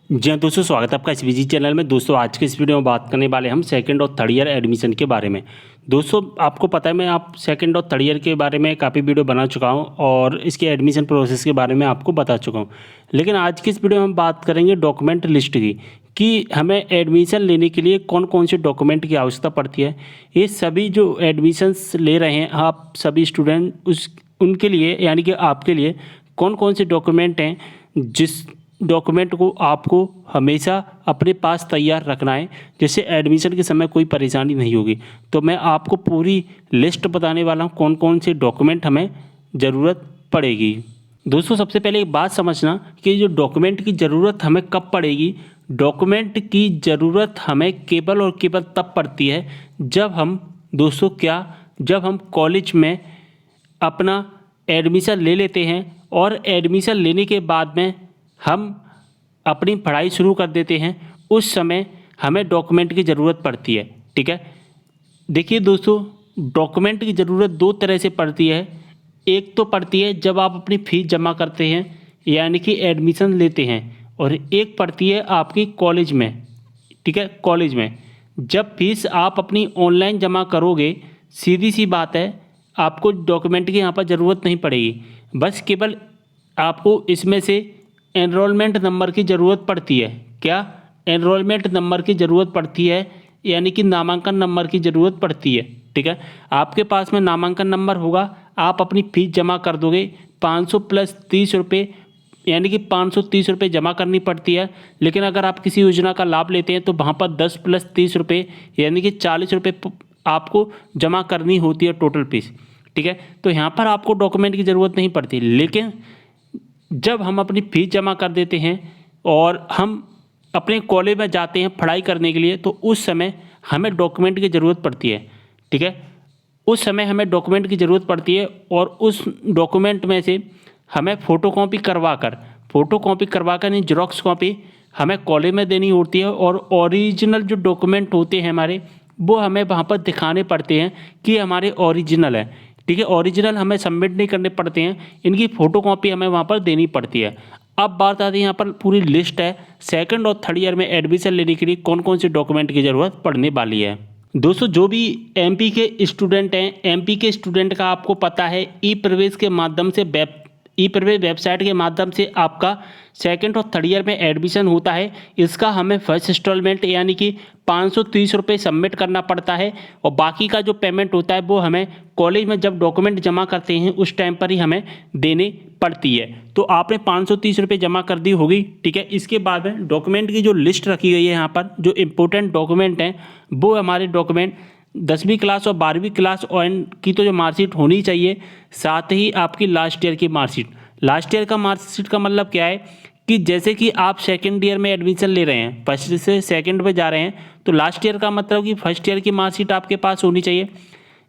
जी हाँ दोस्तों, स्वागत है आपका इस विजी चैनल में। दोस्तों आज के इस वीडियो में बात करने वाले हम सेकंड और थर्ड ईयर एडमिशन के बारे में। दोस्तों आपको पता है मैं आप सेकंड और थर्ड ईयर के बारे में काफ़ी वीडियो बना चुका हूँ और इसके एडमिशन प्रोसेस के बारे में आपको बता चुका हूँ। लेकिन आज की इस वीडियो में हम बात करेंगे डॉक्यूमेंट लिस्ट की कि हमें एडमिशन लेने के लिए कौन कौन से डॉक्यूमेंट की आवश्यकता पड़ती है। ये सभी जो एडमिशन्स ले रहे हैं आप सभी स्टूडेंट उनके लिए यानी कि आपके लिए कौन कौन से डॉक्यूमेंट हैं जिस डॉक्यूमेंट को आपको हमेशा अपने पास तैयार रखना है, जिससे एडमिशन के समय कोई परेशानी नहीं होगी। तो मैं आपको पूरी लिस्ट बताने वाला हूँ कौन कौन से डॉक्यूमेंट हमें ज़रूरत पड़ेगी। दोस्तों सबसे पहले एक बात समझना कि जो डॉक्यूमेंट की ज़रूरत हमें कब पड़ेगी। डॉक्यूमेंट की ज़रूरत हमें केवल और केवल तब पड़ती है जब हम कॉलेज में अपना एडमिशन ले लेते हैं और एडमिशन लेने के बाद में हम अपनी पढ़ाई शुरू कर देते हैं। उस समय हमें डॉक्यूमेंट की ज़रूरत पड़ती है। ठीक है, देखिए दोस्तों, डॉक्यूमेंट की ज़रूरत दो तरह से पड़ती है। एक तो पड़ती है जब आप अपनी फ़ीस जमा करते हैं यानी कि एडमिशन लेते हैं, और एक पड़ती है आपकी कॉलेज में। ठीक है, कॉलेज में जब फीस आप अपनी ऑनलाइन जमा करोगे, सीधी सी बात है, आपको डॉक्यूमेंट की यहाँ पर ज़रूरत नहीं पड़ेगी। बस केवल आपको इसमें से एनरोलमेंट नंबर की ज़रूरत पड़ती है। क्या? एनरोलमेंट नंबर की ज़रूरत पड़ती है, यानी कि नामांकन नंबर की ज़रूरत पड़ती है। ठीक है, आपके पास में नामांकन नंबर होगा, आप अपनी फ़ीस जमा कर दोगे। 500 प्लस 30 रुपये यानी कि 530 रुपये जमा करनी पड़ती है। लेकिन अगर आप किसी योजना का लाभ लेते हैं तो वहाँ पर 10 प्लस 30 रुपये यानी कि 40 रुपये आपको जमा करनी होती है टोटल फीस। ठीक है, तो यहाँ पर आपको डॉक्यूमेंट की ज़रूरत नहीं पड़ती। लेकिन जब हम अपनी फ़ीस जमा कर देते हैं और हम अपने कॉलेज में जाते हैं पढ़ाई करने के लिए, तो उस समय हमें डॉक्यूमेंट की ज़रूरत पड़ती है। ठीक है, उस समय हमें डॉक्यूमेंट की ज़रूरत पड़ती है और उस डॉक्यूमेंट में से हमें फ़ोटोकॉपी करवा कर नहीं, जेरॉक्स कॉपी हमें कॉलेज में देनी होती है। और ओरिजिनल जो डॉक्यूमेंट होते हैं हमारे, वो हमें वहाँ पर दिखाने पड़ते हैं कि हमारे ओरिजिनल है। ठीक है, ओरिजिनल हमें सबमिट नहीं करने पड़ते हैं, इनकी फ़ोटोकॉपी हमें वहाँ पर देनी पड़ती है। अब बात आती है यहाँ पर पूरी लिस्ट है सेकंड और थर्ड ईयर में एडमिशन लेने के लिए कौन कौन से डॉक्यूमेंट की ज़रूरत पड़ने वाली है। दोस्तों जो भी एमपी के स्टूडेंट हैं, एमपी के स्टूडेंट का आपको पता है ई प्रवेश के माध्यम से ई प्रवेश वेबसाइट के माध्यम से आपका सेकंड और थर्ड ईयर में एडमिशन होता है। इसका हमें फर्स्ट इंस्टॉलमेंट यानी कि 530 रुपये सबमिट करना पड़ता है, और बाकी का जो पेमेंट होता है वो हमें कॉलेज में जब डॉक्यूमेंट जमा करते हैं उस टाइम पर ही हमें देनी पड़ती है। तो आपने 530 रुपये जमा कर दी होगी। ठीक है, इसके बाद में डॉक्यूमेंट की जो लिस्ट रखी गई है यहाँ पर, जो इम्पोर्टेंट डॉक्यूमेंट हैं वो हमारे डॉक्यूमेंट 10वीं क्लास और 12वीं क्लास की तो जो मार्कशीट होनी चाहिए, साथ ही आपकी लास्ट ईयर की मार्कशीट। लास्ट ईयर का मार्कशीट का मतलब क्या है कि जैसे कि आप सेकंड ईयर में एडमिशन ले रहे हैं, फर्स्ट से सेकंड में जा रहे हैं, तो लास्ट ईयर का मतलब कि फर्स्ट ईयर की मार्कशीट आपके पास होनी चाहिए।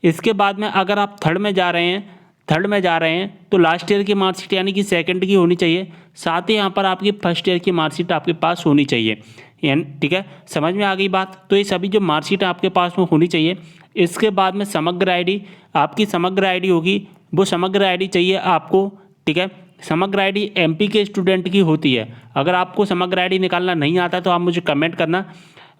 इसके बाद में अगर आप थर्ड में जा रहे हैं तो लास्ट ईयर की मार्कशीट यानी कि सेकंड की होनी चाहिए। साथ ही यहाँ पर आपकी फर्स्ट ईयर की मार्कशीट आपके पास होनी चाहिए। ठीक है, समझ में आ गई बात। तो ये सभी जो मार्कशीट आपके पास में होनी चाहिए। इसके बाद में समग्र आईडी, आपकी समग्र आईडी होगी, वो समग्र आईडी चाहिए आपको। ठीक है, समग्र आईडी एमपी के स्टूडेंट की होती है। अगर आपको समग्र आईडी निकालना नहीं आता तो आप मुझे कमेंट करना,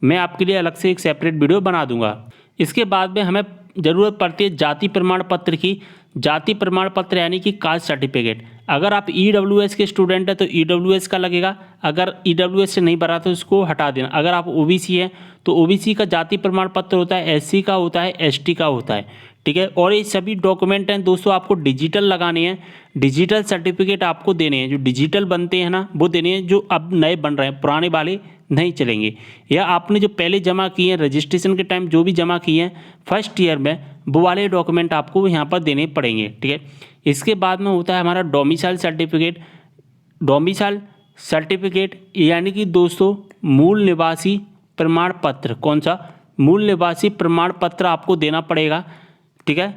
मैं आपके लिए अलग से एक सेपरेट वीडियो बना दूंगा। इसके बाद में हमें ज़रूरत पड़ती है जाति प्रमाण पत्र की। जाति प्रमाण पत्र यानी कि कास्ट सर्टिफिकेट। अगर आप ईडब्ल्यूएस के स्टूडेंट हैं तो ईडब्ल्यूएस का लगेगा, अगर ईडब्ल्यूएस से नहीं भरा तो उसको हटा देना। अगर आप ओबीसी हैं तो ओबीसी का जाति प्रमाण पत्र होता है, एससी का होता है, एसटी का होता है। ठीक है, और ये सभी डॉक्यूमेंट हैं दोस्तों आपको डिजिटल लगाने हैं। डिजिटल सर्टिफिकेट आपको देने हैं, जो डिजिटल बनते हैं ना वो देने हैं, जो अब नए बन रहे हैं, पुराने वाले नहीं चलेंगे। या आपने जो पहले जमा किए हैं रजिस्ट्रेशन के टाइम जो भी जमा किए हैं फर्स्ट ईयर में, वो वाले डॉक्यूमेंट आपको यहाँ पर देने पड़ेंगे। ठीक है, इसके बाद में होता है हमारा डोमिसाइल सर्टिफिकेट। डोमिसाइल सर्टिफिकेट यानी कि दोस्तों मूल निवासी प्रमाण पत्र। कौन सा? मूल निवासी प्रमाण पत्र आपको देना पड़ेगा। ठीक है,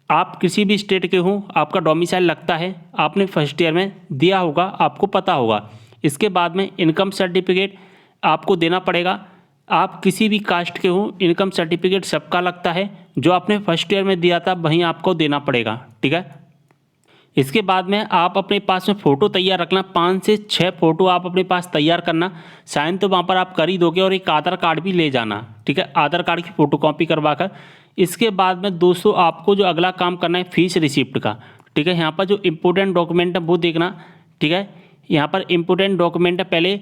आप किसी भी स्टेट के हों, आपका डोमिसाइल लगता है, आपने फर्स्ट ईयर में दिया होगा, आपको पता होगा। इसके बाद में इनकम सर्टिफिकेट आपको देना पड़ेगा। आप किसी भी कास्ट के हों, इनकम सर्टिफिकेट सबका लगता है, जो आपने फर्स्ट ईयर में दिया था वहीं आपको देना पड़ेगा। ठीक है, इसके बाद में आप अपने पास में फ़ोटो तैयार रखना, 5 से 6 फ़ोटो आप अपने पास तैयार करना। साइन तो वहाँ पर आप कर ही दोगे, और एक आधार कार्ड भी ले जाना, ठीक है, आधार कार्ड की फ़ोटोकॉपी करवा कर। इसके बाद में दोस्तों आपको जो अगला काम करना है फीस रिसिप्ट का, ठीक है। यहाँ पर जो इम्पोर्टेंट डॉक्यूमेंट है वो देखना, ठीक है। यहाँ पर इम्पोर्टेंट डॉक्यूमेंट है, पहले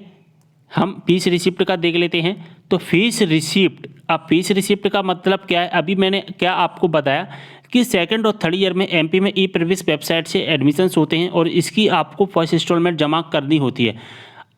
हम फीस रिसिप्ट का देख लेते हैं। तो फीस रिसिप्ट, अब फीस रिसिप्ट का मतलब क्या है, अभी मैंने क्या आपको बताया कि सेकंड और थर्ड ईयर में एमपी में ई प्रवेश वेबसाइट से एडमिशन्स होते हैं, और इसकी आपको फर्स्ट इंस्टॉलमेंट जमा करनी होती है।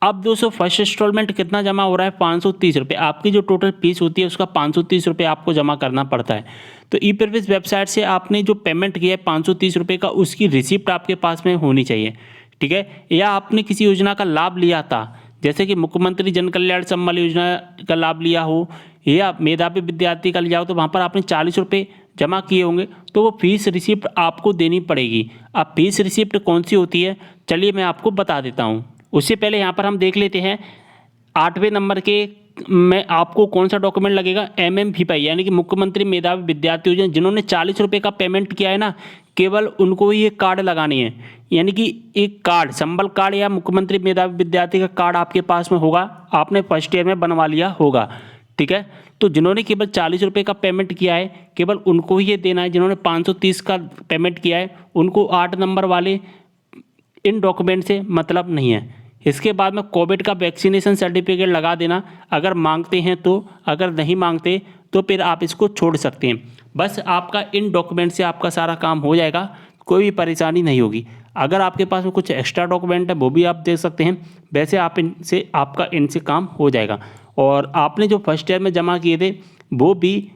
अब दोस्तों फर्स्ट इंस्टॉलमेंट कितना जमा हो रहा है, 530 रुपये। आपकी जो टोटल फीस होती है उसका 530 रुपये आपको जमा करना पड़ता है। तो ई प्रवेश वेबसाइट से आपने जो पेमेंट किया है 530 रुपये का, उसकी रिसिप्ट आपके पास में होनी चाहिए, ठीक है। या आपने किसी योजना का लाभ लिया था, जैसे कि मुख्यमंत्री जन कल्याण सम्मान योजना का लाभ लिया हो, या मेधावी विद्यार्थी का लिया हो, तो वहाँ पर आपने 40 रुपये जमा किए होंगे, तो वो फीस रिसिप्ट आपको देनी पड़ेगी। अब फीस रिसिप्ट कौन सी होती है, चलिए मैं आपको बता देता हूँ। उससे पहले यहाँ पर हम देख लेते हैं 8वें नंबर के में आपको कौन सा डॉक्यूमेंट लगेगा, MMVPI यानी कि मुख्यमंत्री मेधावी विद्यार्थी योजना। जिन्होंने 40 रुपये का पेमेंट किया है ना, केवल उनको ही एक कार्ड लगानी है, यानी कि एक कार्ड, संबल कार्ड या मुख्यमंत्री मेधावी विद्यार्थी का कार्ड आपके पास में होगा, आपने फर्स्ट ईयर में बनवा लिया होगा, ठीक है। तो जिन्होंने केवल 40 रुपये का पेमेंट किया है, केवल उनको ही ये देना है। जिन्होंने 530 का पेमेंट किया है, उनको 8 नंबर वाले इन डॉक्यूमेंट से मतलब नहीं है। इसके बाद में कोविड का वैक्सीनेशन सर्टिफिकेट लगा देना, अगर मांगते हैं तो, अगर नहीं मांगते तो फिर आप इसको छोड़ सकते हैं। बस आपका इन डॉक्यूमेंट से आपका सारा काम हो जाएगा, कोई भी परेशानी नहीं होगी। अगर आपके पास में कुछ एक्स्ट्रा डॉक्यूमेंट है वो भी आप देख सकते हैं, वैसे आप इनसे आपका इनसे काम हो जाएगा। और आपने जो फर्स्ट ईयर में जमा किए थे वो भी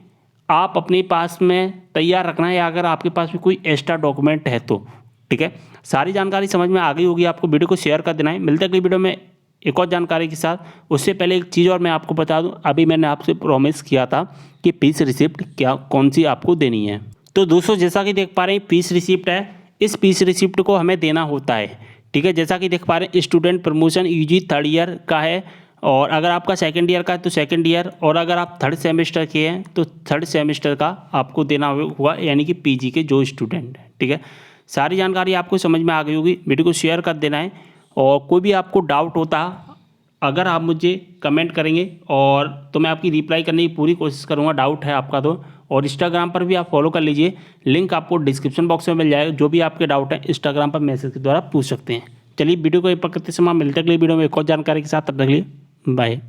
आप अपने पास में तैयार रखना है, या अगर आपके पास में कोई एक्स्ट्रा डॉक्यूमेंट है तो, ठीक है। सारी जानकारी समझ में आ गई होगी आपको, वीडियो को शेयर कर देना है। मिलते हैं अगली वीडियो में एक और जानकारी के साथ। उससे पहले एक चीज़ और मैं आपको बता दूं, अभी मैंने आपसे प्रॉमिस किया था कि फीस रिसिप्ट क्या कौन सी आपको देनी है। तो दोस्तों जैसा कि देख पा रहे हैं फीस रिसिप्ट है, इस फीस रिसिप्ट को हमें देना होता है, ठीक है। जैसा कि देख पा रहे हैं student promotion UG third year का है, और अगर आपका सेकंड ईयर का है तो सेकंड ईयर, और अगर आप थर्ड सेमेस्टर के हैं तो थर्ड सेमेस्टर का आपको देना हुआ, यानी कि PG के जो स्टूडेंट हैं, ठीक है। सारी जानकारी आपको समझ में आ गई होगी, वीडियो को शेयर कर देना है। और कोई भी आपको डाउट होता अगर आप मुझे कमेंट करेंगे और तो मैं आपकी रिप्लाई करने की पूरी कोशिश करूँगा, डाउट है आपका तो। और इंस्टाग्राम पर भी आप फॉलो कर लीजिए, लिंक आपको डिस्क्रिप्शन बॉक्स में मिल जाएगा। जो भी आपके डाउट है इंस्टाग्राम पर मैसेज के द्वारा पूछ सकते हैं। चलिए वीडियो को एक पर करते समय मिलते अगली वीडियो में एक और जानकारी के साथ, तब तक के लिए बाय।